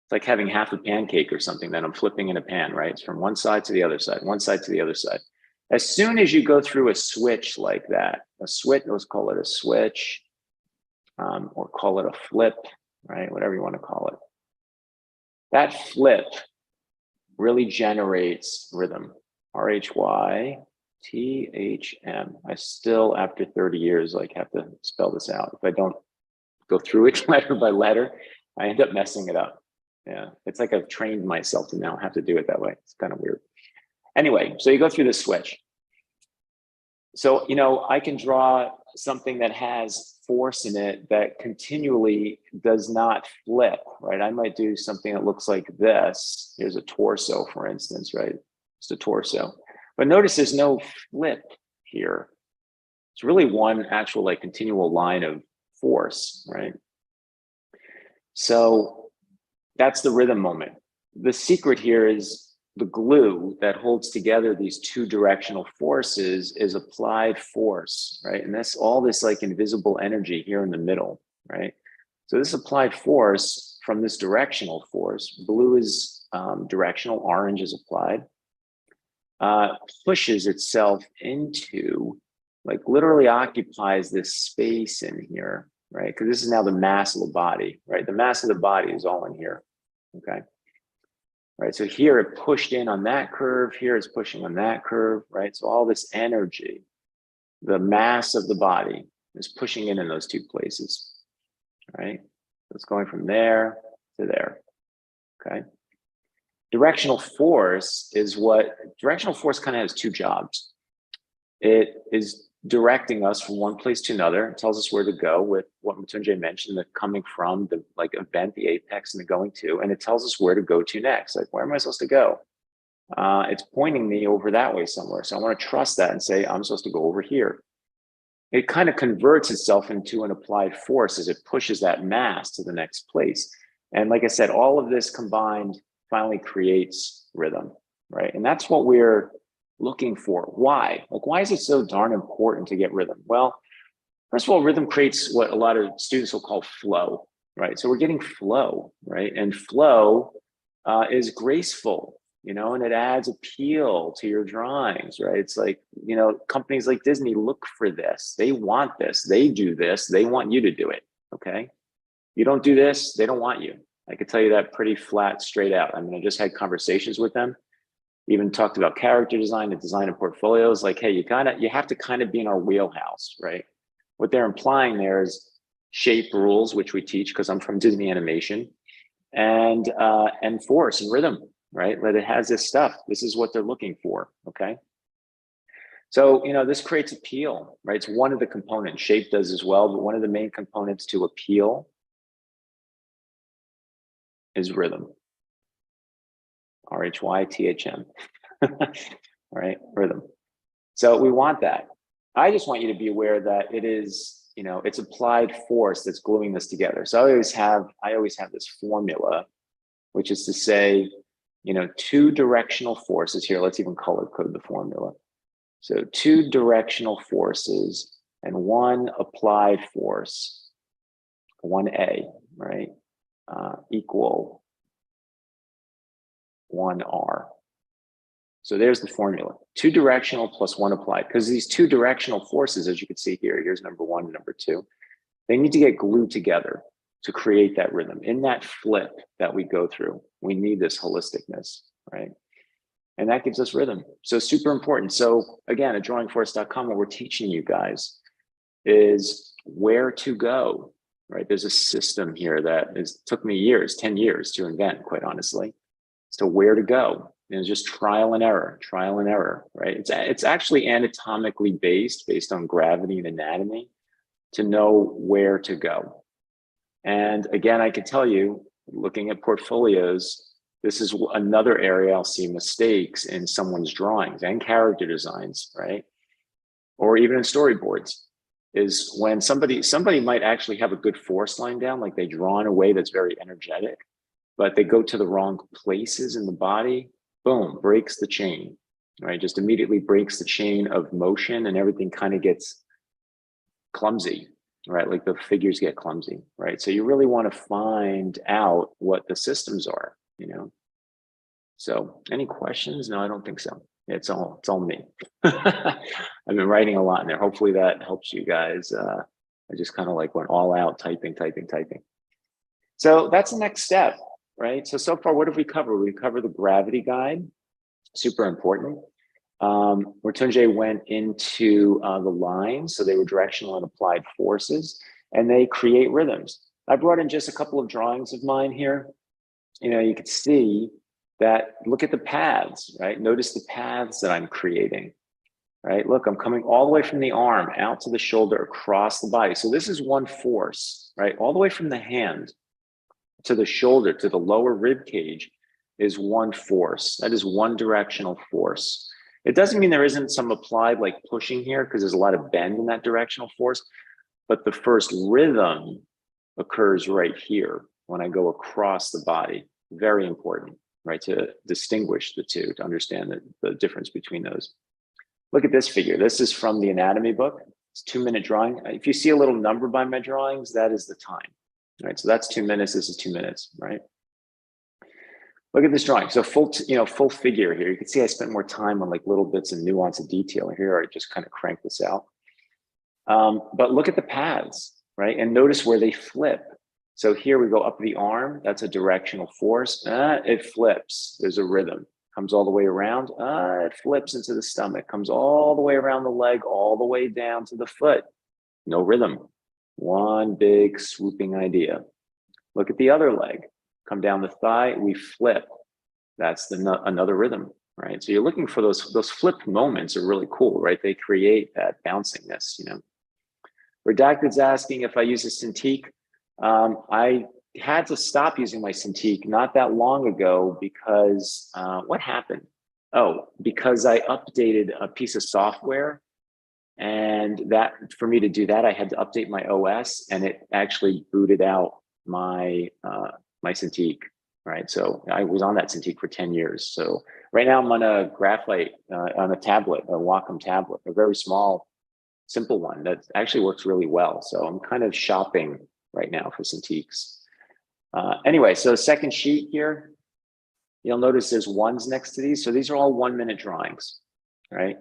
It's like having half a pancake or something that I'm flipping in a pan, right? It's from one side to the other side, one side to the other side. As soon as you go through a switch like that, a switch, let's call it a switch, or call it a flip, right? Whatever you want to call it. That flip really generates rhythm. RHYTHM. I still, after 30 years, like have to spell this out. If I don't go through it letter by letter, I end up messing it up. Yeah, it's like I've trained myself to now have to do it that way. It's kind of weird. Anyway, so you go through the switch. So, I can draw something that has force in it that continually does not flip, right? I might do something that looks like this. Here's a torso, for instance, right? Just a torso. But notice there's no flip here. It's really one actual like continual line of force, right? So that's the rhythm moment. The secret here is the glue that holds together these two directional forces is applied force, right? And that's all this like invisible energy here in the middle, right? So this applied force from this directional force, blue is directional, orange is applied, pushes itself into, like literally occupies this space in here, right? Because this is now the mass of the body, right? The mass of the body is all in here, okay? Right, so here it pushed in on that curve, here it's pushing on that curve, right? So all this energy, the mass of the body is pushing in those two places, right? So it's going from there to there, okay? Directional force kind of has two jobs. It is directing us from one place to another. It tells us where to go with what Matunjay mentioned, the coming from, the like event, the apex, and the going to, and it tells us where to go to next. Like, where am I supposed to go? It's pointing me over that way somewhere. So I want to trust that and say, I'm supposed to go over here. It kind of converts itself into an applied force as it pushes that mass to the next place. And like I said, all of this combined finally creates rhythm, right? And that's what we're looking for. Why? Like, why is it so darn important to get rhythm? Well, first of all, rhythm creates what a lot of students will call flow, right? So we're getting flow, right? And flow is graceful, and it adds appeal to your drawings, right? It's like, companies like Disney look for this. They want this. They do this. They want you to do it, okay? You don't do this, they don't want you. I could tell you that pretty flat, straight out. I mean, I just had conversations with them. Even talked about character design and design of portfolios. Like, hey, you have to kind of be in our wheelhouse, right? What they're implying there is shape rules, which we teach because I'm from Disney animation, and force and rhythm, right? That it has this stuff. This is what they're looking for, okay? So, this creates appeal, right? It's one of the components. Shape does as well, but one of the main components to appeal is rhythm. RHYTHM, right? Rhythm. So we want that. I just want you to be aware that it is, it's applied force that's gluing this together. So I always have this formula, which is to say, two directional forces here. Let's even color code the formula. So two directional forces and one applied force, 1A, right? Equal 1R. So there's the formula, 2 directional plus 1 applied, because these 2 directional forces, as you can see here, here's number 1 and number 2, they need to get glued together to create that rhythm. In that flip that we go through, we need this holisticness, right? And that gives us rhythm. So super important. So again, at drawingforce.com, what we're teaching you guys is where to go, right? There's a system here that took me years, 10 years to invent, quite honestly, as to where to go. And it's just trial and error, right? It's actually anatomically based on gravity and anatomy to know where to go. And again, I can tell you, looking at portfolios, this is another area I'll see mistakes in someone's drawings and character designs, right? Or even in storyboards, is when somebody might actually have a good force line down, like they draw in a way that's very energetic, but they go to the wrong places in the body, boom, breaks the chain, right? Just immediately breaks the chain of motion and everything kind of gets clumsy, right? Like the figures get clumsy, right? So you really want to find out what the systems are, you know? So any questions? No, I don't think so. It's all me. I've been writing a lot in there. Hopefully that helps you guys. I just kind of like went all out typing. So that's the next step, right? So far, what have we covered? We covered the gravity guide, super important. Rotunje went into the lines, so they were directional and applied forces, and they create rhythms. I brought in just a couple of drawings of mine here. You know, you could see that, look at the paths, right? Notice the paths that I'm creating, right? Look, I'm coming all the way from the arm out to the shoulder, across the body. So this is one force, right? All the way from the hand to the shoulder, to the lower rib cage is one force. That is one directional force. It doesn't mean there isn't some applied like pushing here, because there's a lot of bend in that directional force, but the first rhythm occurs right here when I go across the body. Very important, right? To distinguish the two, to understand the difference between those. Look at this figure. This is from the anatomy book. It's a 2-minute drawing. If you see a little number by my drawings, that is the time, right? So that's 2 minutes. This is 2 minutes, right? Look at this drawing. So full figure here. You can see I spent more time on like little bits and nuance and detail. Here I just kind of crank this out. But look at the paths, right? And notice where they flip. So here we go up the arm. That's a directional force. It flips. There's a rhythm. Comes all the way around. It flips into the stomach. Comes all the way around the leg, all the way down to the foot. No rhythm. One big swooping idea. Look at the other leg. Come down the thigh, we flip. That's another rhythm, right? So you're looking for those flipped moments are really cool, right? They create that bouncingness, you know. Redacted's asking if I use a Cintiq. I had to stop using my Cintiq not that long ago because what happened? Oh, because I updated a piece of software, and that for me to do that, I had to update my OS, and it actually booted out my my Cintiq, right? So I was on that Cintiq for 10 years. So right now I'm on a graphite, on a tablet, a Wacom tablet, a very small, simple one that actually works really well. So I'm kind of shopping right now for Cintiqs. Anyway, so second sheet here, you'll notice there's ones next to these. So these are all 1-minute drawings, right?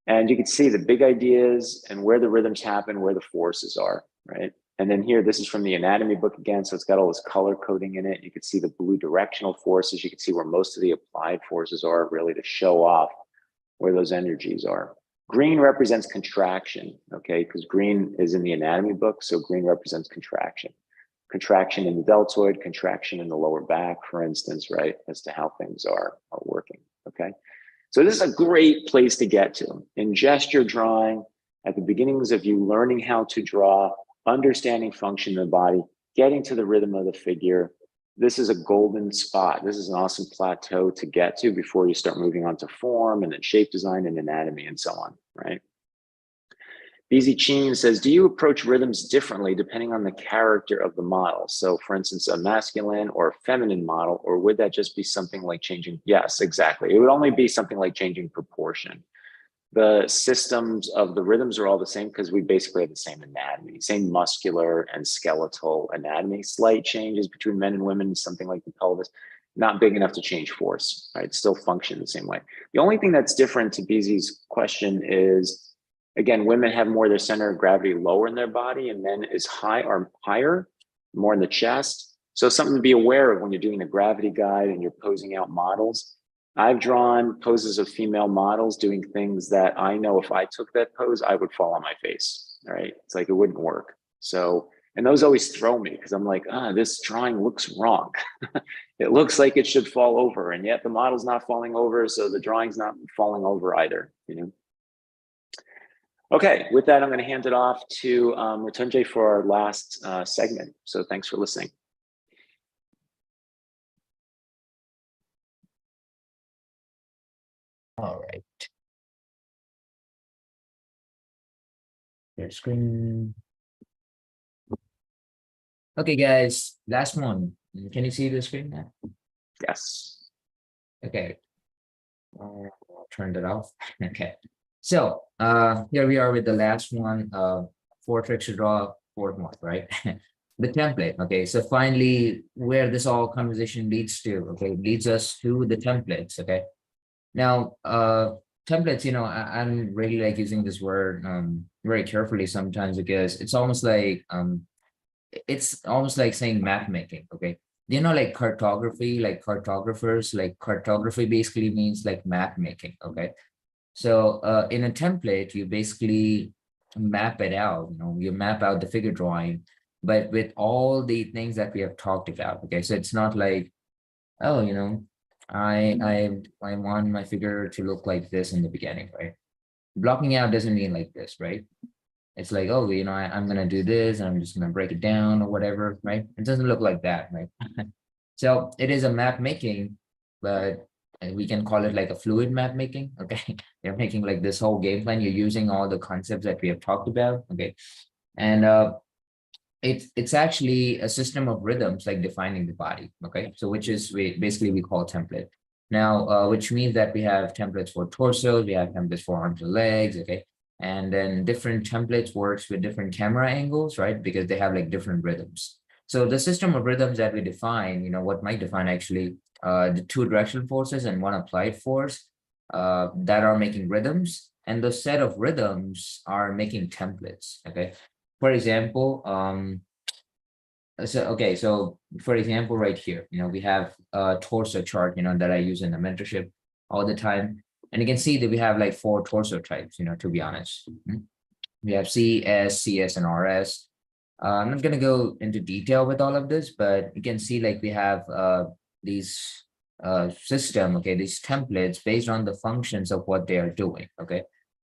And you can see the big ideas and where the rhythms happen, where the forces are, right? And then here, this is from the anatomy book again. So it's got all this color coding in it. You can see the blue directional forces. You can see where most of the applied forces are, really to show off where those energies are. Green represents contraction, okay? Because green is in the anatomy book. So green represents contraction. Contraction in the deltoid, contraction in the lower back, for instance, right? As to how things are working, okay? So this is a great place to get to. In gesture drawing, at the beginnings of you learning how to draw, understanding function of the body, getting to the rhythm of the figure, this is a golden spot. This is an awesome plateau to get to before you start moving on to form and then shape design and anatomy and so on, right? BZ Cheen says, do you approach rhythms differently depending on the character of the model? So for instance, a masculine or a feminine model, or would that just be something like changing? Yes, exactly. It would only be something like changing proportion. The systems of the rhythms are all the same because we basically have the same anatomy, same muscular and skeletal anatomy. Slight changes between men and women, something like the pelvis. not big enough to change force, right? Still function the same way. The only thing that's different to BZ's question is, again, women have more of their center of gravity lower in their body, and men is high or higher, more in the chest. So something to be aware of when you're doing a gravity guide and you're posing out models. I've drawn poses of female models doing things that I know if I took that pose, I would fall on my face, all right? It's like, it wouldn't work. So, and those always throw me because I'm like, this drawing looks wrong. It looks like it should fall over, and yet the model's not falling over, so the drawing's not falling over either, you know? Okay, with that, I'm going to hand it off to Matunjay for our last segment. So thanks for listening. All right. Your screen. Okay, guys, last one. Can you see the screen now? Yes. Okay. I'll turn that off. Okay. So here we are with the last one, 4 tricks to draw, fourth one, right? The template. Okay, so finally, where this all conversation leads to, okay, leads us to the templates. Okay, now templates, you know, I'm really like using this word very carefully sometimes, because it's almost like saying map making. Okay, you know, like cartography, like cartographers, like cartography basically means like map making. Okay, so in a template, you basically map it out, you know, you map out the figure drawing, but with all the things that we have talked about. Okay, so it's not like, oh, you know, I want my figure to look like this in the beginning, right? Blocking out doesn't mean like this, right? It's like, oh, you know, I'm gonna do this, and I'm just gonna break it down or whatever, right? It doesn't look like that, right? So it is a map making, but we can call it like a fluid map making. Okay, you're making like this whole game plan. You're using all the concepts that we have talked about. Okay, and it's actually a system of rhythms, like defining the body. Okay, so which is basically we call template. Now, which means that we have templates for torsos, we have templates for arms and legs. Okay, and then different templates works with different camera angles, right? Because they have like different rhythms. So the system of rhythms that we define, you know, what might define actually the 2 directional forces and 1 applied force that are making rhythms, and the set of rhythms are making templates. Okay, for example, so for example, right here, you know, we have a torso chart, you know, that I use in the mentorship all the time, and you can see that we have like 4 torso types, you know, to be honest. We have C, S, CS, and RS. I'm not going to go into detail with all of this, but you can see like we have these system, okay, these templates based on the functions of what they are doing. Okay,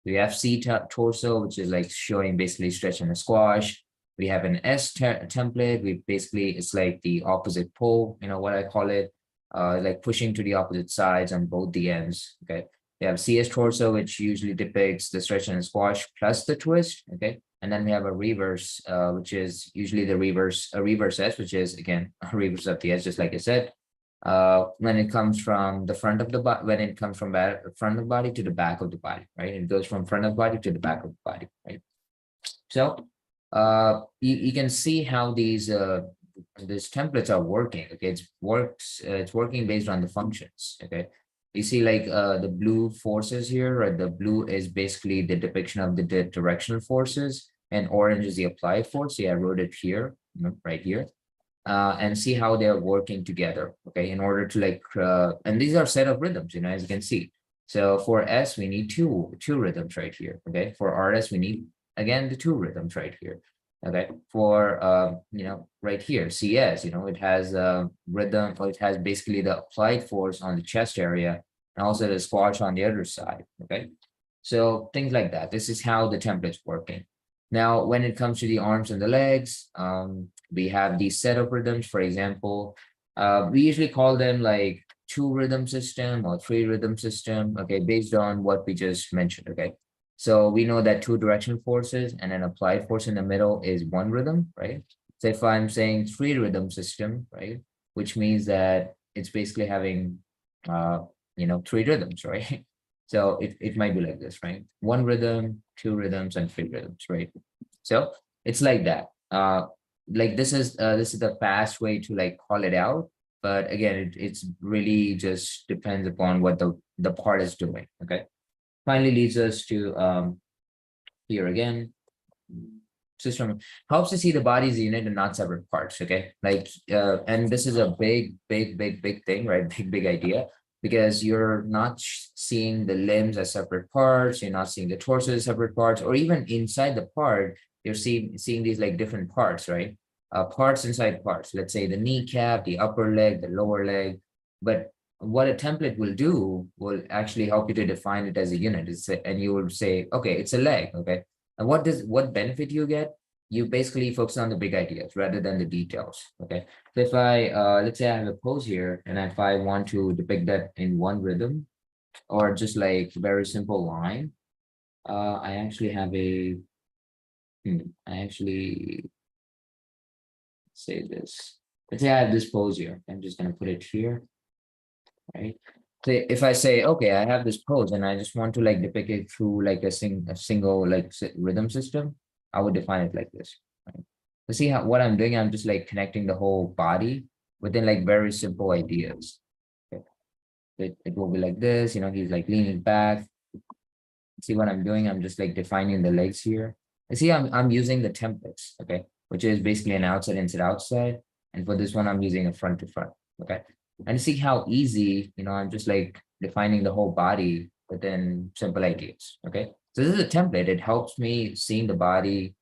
we have C torso, which is like showing basically stretch and a squash. We have an S template. We basically, it's like the opposite pole, you know what I call it, like pushing to the opposite sides on both the ends. Okay, we have CS torso, which usually depicts the stretch and squash plus the twist. Okay, and then we have a reverse, which is usually the reverse, a reverse S, which is again a reverse of the S, just like I said. When it comes from the front of the body, when it comes from front of the body to the back of the body, right? It goes from front of the body to the back of the body, right? So you can see how these templates are working. Okay, it's working based on the functions. Okay, you see like the blue forces here, right? The blue is basically the depiction of the directional forces, and orange is the applied force. So I wrote it here, you know, right here. And see how they're working together, okay, in order to like, and these are set of rhythms, you know, as you can see. So for S, we need two rhythms right here, okay? For RS, we need, again, the 2 rhythms right here, okay? For, you know, right here, CS, you know, it has a rhythm, or it has basically the applied force on the chest area, and also the squash on the other side, okay? So things like that. This is how the template's working. Now, when it comes to the arms and the legs, we have these set of rhythms. For example, we usually call them like 2 rhythm system or 3 rhythm system, okay, based on what we just mentioned, okay? So we know that 2 directional forces and an applied force in the middle is 1 rhythm, right? So if I'm saying 3 rhythm system, right, which means that it's basically having, you know, 3 rhythms, right? So it might be like this, right? 1 rhythm, 2 rhythms, and 3 rhythms, right? So it's like that. Like this is the fast way to like call it out. but again, it's really just depends upon what the part is doing. Okay. Finally leads us to here again. System helps to see the body as a unit and not separate parts. Okay, like and this is a big thing, right? Big idea, because you're not seeing the limbs as separate parts, you're not seeing the torso as separate parts, or even inside the part you're seeing these like different parts, right? Parts inside parts, let's say the kneecap, the upper leg, the lower leg. But what a template will do will actually help you to define it as a unit. And you will say, okay, it's a leg. Okay, and what benefit you get? You basically focus on the big ideas rather than the details. Okay. So if I let's say I have a pose here, and if I want to depict that in one rhythm or just like very simple line, I actually have a I actually say this. Let's say I have this pose here. I'm just gonna put it here, right? So if I say, okay, I have this pose and I just want to like depict it through like a single like rhythm system, I would define it like this. Right? To see how what I'm doing, I'm just like connecting the whole body within like very simple ideas. Okay. It will be like this, he's like leaning back. See what I'm doing? I'm just like defining the legs here. You see, I'm using the templates, okay, which is basically an outside, inside, outside. And for this one, I'm using a front to front. Okay. And see how easy, I'm just like defining the whole body within simple ideas. Okay. So this is a template. It helps me seeing the body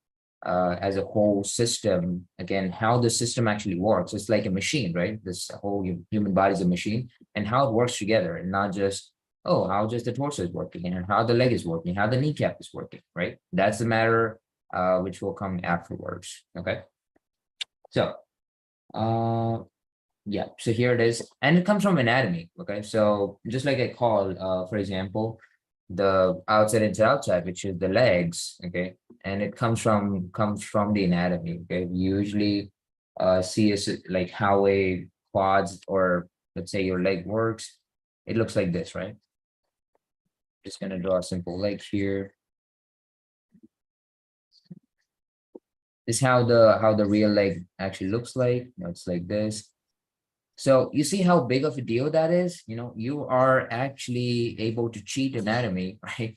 as a whole system. Again, how the system actually works. It's like a machine, right? This whole human body is a machine, and how it works together, and not just, oh, how just the torso is working and how the leg is working, how the kneecap is working, right? That's the matter which will come afterwards. Okay. So yeah, so here it is, and it comes from anatomy. Okay, so just like I call for example, the outside into outside, which is the legs. Okay, and it comes from the anatomy. Okay, we usually see as like how a quads, or let's say your leg works. It looks like this, right? Just gonna draw a simple leg here. This is how the real leg actually looks like. It's like this. So you see how big of a deal that is? You are actually able to cheat anatomy, right?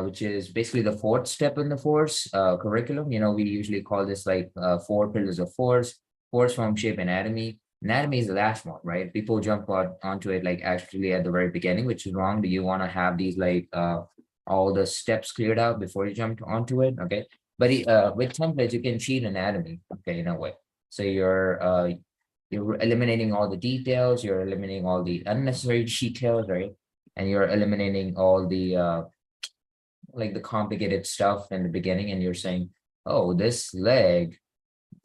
Which is basically the fourth step in the force curriculum. We usually call this like 4 pillars of force, form, shape, anatomy. Anatomy is the last one, right? People jump onto it like actually at the very beginning, which is wrong. Do you want to have these like all the steps cleared out before you jump onto it? Okay. But with templates, you can cheat anatomy, okay, in a way. So you're eliminating all the details, you're eliminating all the unnecessary details, right? And you're eliminating all the like the complicated stuff in the beginning, and you're saying, oh, this leg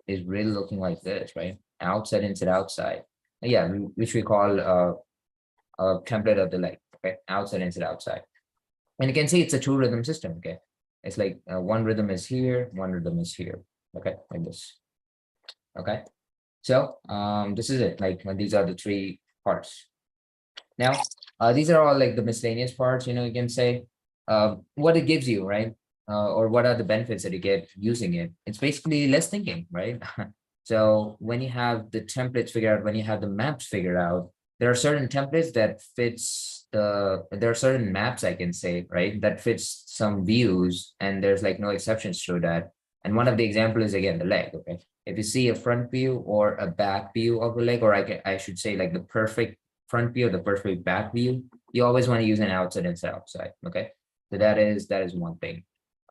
is really looking like this, right? Outside, inside, outside. Yeah, which we call a template of the leg. Okay, outside, inside, outside. And you can see it's a two rhythm system. Okay, it's like one rhythm is here, one rhythm is here. Okay, like this. Okay. So this is it. Like these are the three parts. Now, these are all like the miscellaneous parts. You can say what it gives you, right? Or what are the benefits that you get using it? It's basically less thinking, right? So when you have the templates figured out, when you have the maps figured out, there are certain templates that there are certain maps, I can say, right, that fits some views, and there's like no exceptions to that. And one of the example is again the leg. Okay, if you see a front view or a back view of a leg, or I should say like the perfect front view or the perfect back view, you always want to use an outside, inside, outside. Okay, so that is one thing.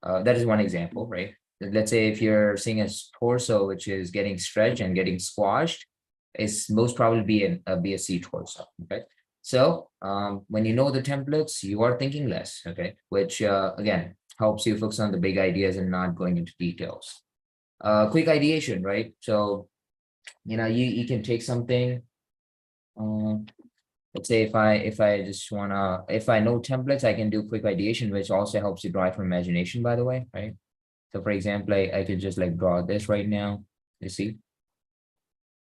That is one example, right? Let's say if you're seeing a torso which is getting stretched and getting squashed, it's most probably be a C torso. Okay, so when you know the templates, you are thinking less. Okay, which again helps you focus on the big ideas and not going into details. Quick ideation, right? So you can take something. Let's say if I just wanna, if I know templates, I can do quick ideation, which also helps you drive from imagination, by the way, right? So for example, I could just like draw this right now. You see?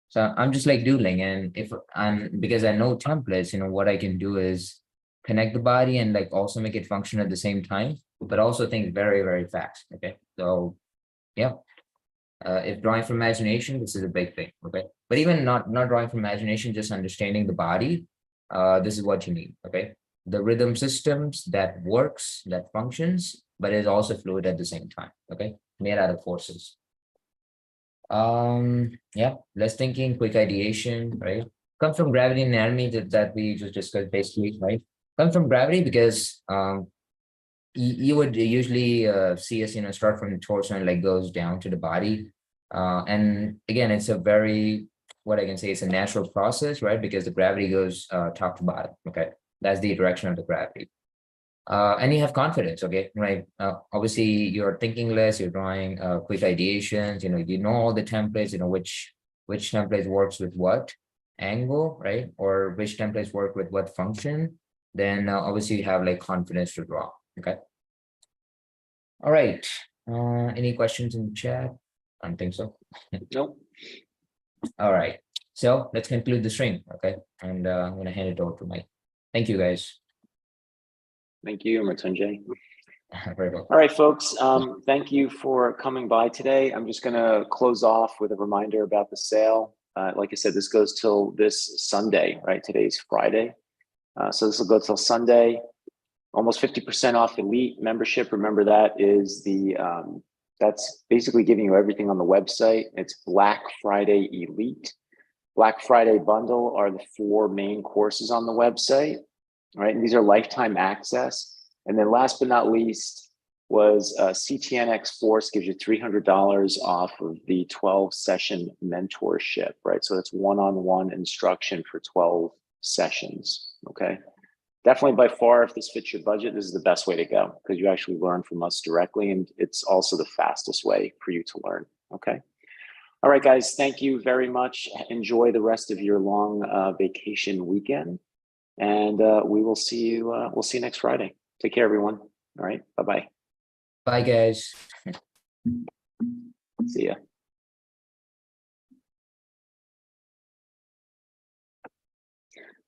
So I'm just like doodling, and because I know templates, what I can do is connect the body and like also make it function at the same time, but also think very, very fast. Okay. So yeah. If drawing from imagination, this is a big thing, okay? But even not drawing from imagination, just understanding the body, this is what you need, okay? The rhythm systems that works, that functions, but is also fluid at the same time, okay? Made out of forces. Yeah, less thinking, quick ideation, right? Comes from gravity and anatomy that we just discussed basically, right? Comes from gravity because you would usually see us, start from the torso and like goes down to the body. And again, it's a very, what I can say, it's a natural process, right? Because the gravity goes top to bottom. Okay, that's the direction of the gravity. And you have confidence, okay, right? Obviously, you're thinking less, you're drawing quick ideations. You know all the templates. You know which template works with what angle, right? Or which templates work with what function. Then obviously you have like confidence to draw. Okay. All right. Any questions in the chat? I don't think so. Nope. All right. So let's conclude the stream. Okay. And I'm gonna hand it over to Mike. Thank you guys. Thank you, Mrityunjay. Very well. All right, folks. Thank you for coming by today. I'm just going to close off with a reminder about the sale. Like I said, this goes till this Sunday, right? Today's Friday. So this will go till Sunday. Almost 50% off Elite membership. Remember, that is that's basically giving you everything on the website. It's Black Friday Elite. Black Friday bundle are the 4 main courses on the website, right? And these are lifetime access. And then last but not least was CTNX Force gives you $300 off of the 12 session mentorship, right? So it's one-on-one instruction for 12 sessions, okay? Definitely by far, if this fits your budget, this is the best way to go because you actually learn from us directly, and it's also the fastest way for you to learn, okay? All right, guys, thank you very much. Enjoy the rest of your long vacation weekend, and we will see you, we'll see you next Friday. Take care, everyone. All right, bye-bye. Bye, guys. See ya.